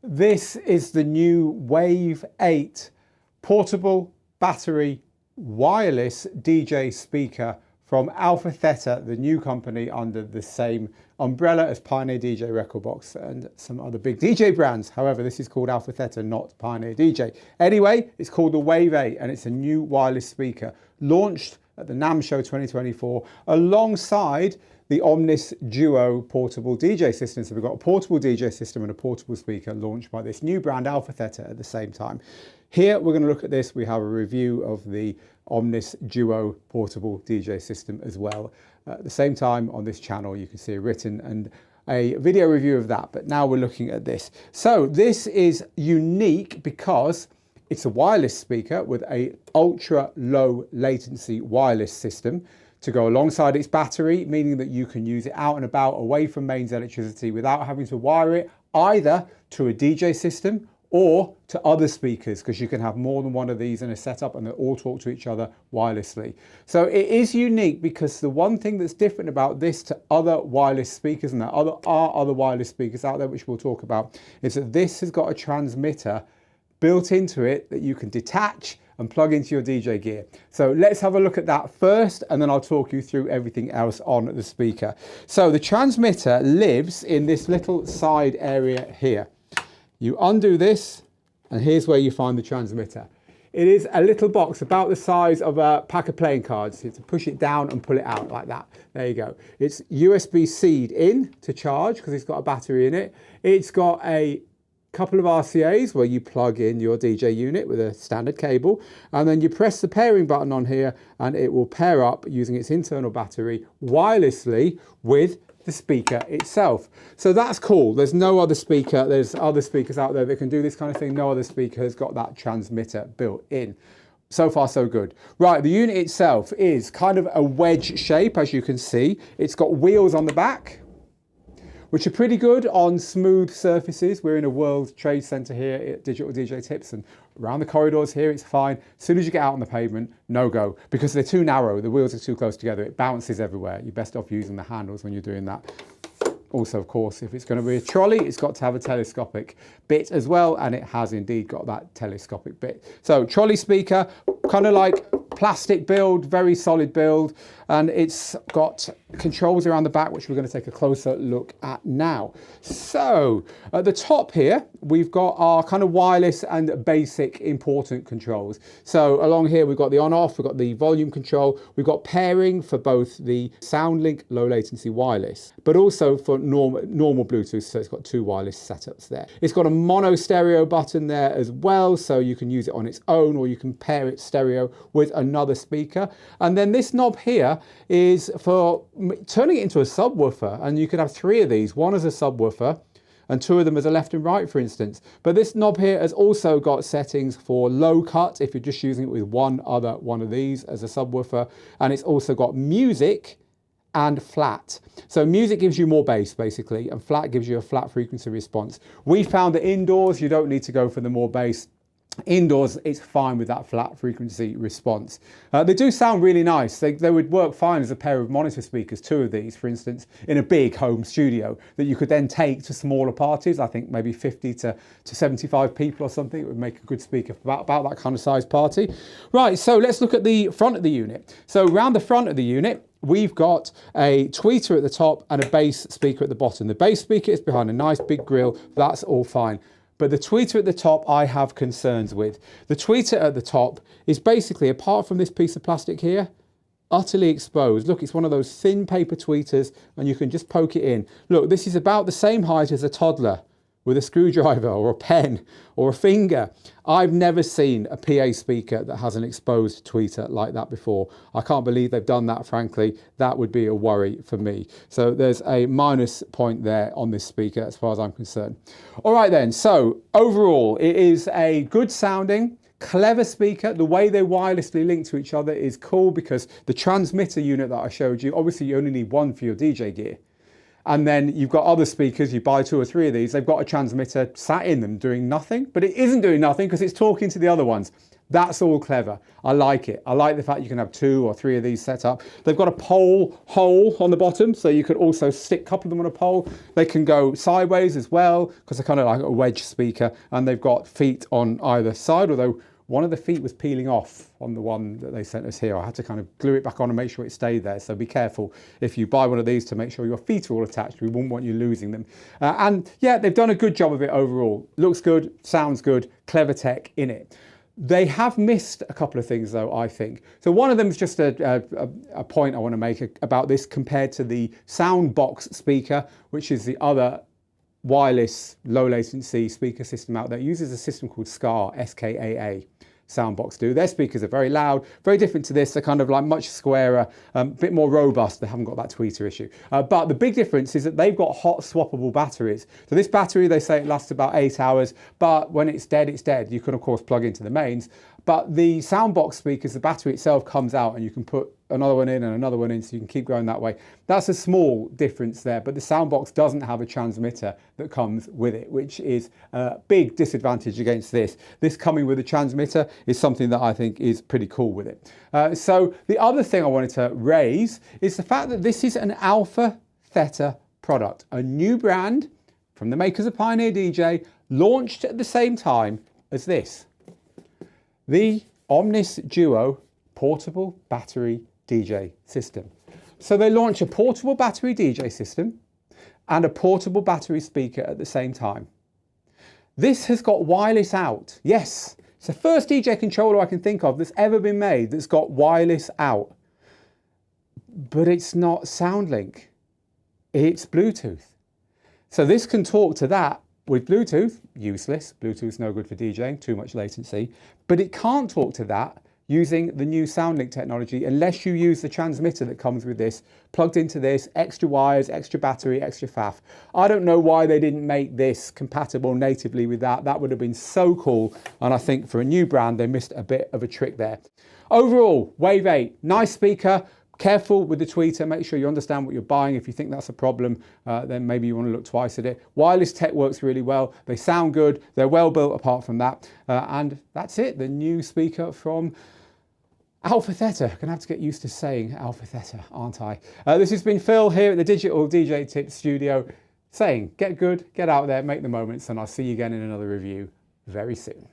This is the new Wave 8 portable battery wireless DJ speaker from AlphaTheta, the new company under the same umbrella as Pioneer DJ Rekordbox and some other big DJ brands. However, this is called AlphaTheta, not Pioneer DJ. Anyway, it's called the Wave 8 and it's a new wireless speaker launched at the NAMM Show 2024 alongside the Omnis Duo portable DJ system. So we've got a portable DJ system and a portable speaker launched by this new brand AlphaTheta at the same time. Here we're going to look at this. We have a review of the Omnis Duo portable DJ system as well. At the same time on this channel you can see a written and a video review of that, but now we're looking at this. So this is unique because it's a wireless speaker with a ultra low latency wireless system to go alongside its battery, meaning that you can use it out and about away from mains electricity without having to wire it either to a DJ system or to other speakers, because you can have more than one of these in a setup and they all talk to each other wirelessly. So it is unique because the one thing that's different about this to other wireless speakers, and there are other wireless speakers out there which we'll talk about, is that this has got a transmitter built into it that you can detach and plug into your DJ gear. So let's have a look at that first and then I'll talk you through everything else on the speaker. So the transmitter lives in this little side area here. You undo this and here's where you find the transmitter. It is a little box about the size of a pack of playing cards. You have to push it down and pull it out like that. There you go. It's USB-C'd in to charge because it's got a battery in it. It's got a couple of RCAs where you plug in your DJ unit with a standard cable, and then you press the pairing button on here and it will pair up using its internal battery wirelessly with the speaker itself. So that's cool. There's no other speaker, there's other speakers out there that can do this kind of thing. No other speaker has got that transmitter built in. So far so good. Right, the unit itself is kind of a wedge shape, as you can see. It's got wheels on the back, which are pretty good on smooth surfaces. We're in a World Trade Center here at Digital DJ Tips, and around the corridors here it's fine. As soon as you get out on the pavement, no go, because they're too narrow, the wheels are too close together, it bounces everywhere. You're best off using the handles when you're doing that. Also, of course, if it's going to be a trolley, it's got to have a telescopic bit as well, and it has indeed got that telescopic bit. So trolley speaker, kind of like plastic build, very solid build, and it's got controls around the back which we're going to take a closer look at now. So at the top here we've got our kind of wireless and basic important controls. So along here we've got the on off, we've got the volume control, we've got pairing for both the SonicLink low latency wireless but also for normal Bluetooth, so it's got two wireless setups there. It's got a mono stereo button there as well, so you can use it on its own or you can pair it stereo with another speaker. And then this knob here is for turning it into a subwoofer, and you could have three of these, one as a subwoofer and two of them as a left and right, for instance. But this knob here has also got settings for low cut if you're just using it with one of these as a subwoofer, and it's also got music and flat. So music gives you more bass basically, and flat gives you a flat frequency response. We found that indoors you don't need to go for the more bass. Indoors it's fine with that flat frequency response. They do sound really nice. They would work fine as a pair of monitor speakers, two of these for instance, in a big home studio that you could then take to smaller parties. I think maybe 50 to 75 people or something. It would make a good speaker for about that kind of size party. Right, so let's look at the front of the unit. So around the front of the unit we've got a tweeter at the top and a bass speaker at the bottom. The bass speaker is behind a nice big grille. That's all fine. But the tweeter at the top I have concerns with. The tweeter at the top is basically, apart from this piece of plastic here, utterly exposed. Look, it's one of those thin paper tweeters and you can just poke it in. Look, this is about the same height as a toddler with a screwdriver or a pen or a finger. I've never seen a PA speaker that has an exposed tweeter like that before. I can't believe they've done that, frankly. That would be a worry for me. So there's a minus point there on this speaker as far as I'm concerned. All right then, so overall it is a good sounding, clever speaker. The way they wirelessly link to each other is cool because the transmitter unit that I showed you, obviously you only need one for your DJ gear. And then you've got other speakers, you buy two or three of these, they've got a transmitter sat in them doing nothing, but it isn't doing nothing because it's talking to the other ones. That's all clever. I like it. I like the fact you can have 2 or 3 of these set up. They've got a pole hole on the bottom, so you could also stick a couple of them on a pole. They can go sideways as well, because they're kind of like a wedge speaker, and they've got feet on either side, although one of the feet was peeling off on the one that they sent us here. I had to kind of glue it back on and make sure it stayed there. So be careful if you buy one of these to make sure your feet are all attached. We wouldn't want you losing them. And yeah, they've done a good job of it overall. Looks good, sounds good, clever tech in it. They have missed a couple of things though, I think. So one of them is just a point I want to make about this compared to the Soundbox speaker, which is the other wireless low latency speaker system out there. It uses a system called SKAA, S-K-A-A. Soundbox do. Their speakers are very loud, very different to this. They're kind of like much squarer, a bit more robust. They haven't got that tweeter issue. But the big difference is that they've got hot swappable batteries. So this battery, they say it lasts about 8 hours, but when it's dead, it's dead. You can of course plug into the mains, but the Soundbox speakers, the battery itself comes out and you can put another one in and another one in, so you can keep going that way. That's a small difference there, but the Soundbox doesn't have a transmitter that comes with it, which is a big disadvantage against this. This coming with a transmitter is something that I think is pretty cool with it. So the other thing I wanted to raise is the fact that this is an AlphaTheta product, a new brand from the makers of Pioneer DJ, launched at the same time as this. The Omnis Duo portable battery DJ system. So they launch a portable battery DJ system and a portable battery speaker at the same time. This has got wireless out. Yes, it's the first DJ controller I can think of that's ever been made that's got wireless out. But it's not SonicLink, it's Bluetooth. So this can talk to that with Bluetooth, useless. Bluetooth's no good for DJing, too much latency. But it can't talk to that using the new SonicLink technology unless you use the transmitter that comes with this, plugged into this, extra wires, extra battery, extra faff. I don't know why they didn't make this compatible natively with that. That would have been so cool. And I think for a new brand, they missed a bit of a trick there. Overall, Wave 8, nice speaker. Careful with the tweeter, make sure you understand what you're buying. If you think that's a problem, then maybe you want to look twice at it. Wireless tech works really well. They sound good. They're well built apart from that. And that's it, the new speaker from AlphaTheta. Gonna have to get used to saying AlphaTheta, aren't I? This has been Phil here at the Digital DJ Tips Studio saying, get good, get out there, make the moments, and I'll see you again in another review very soon.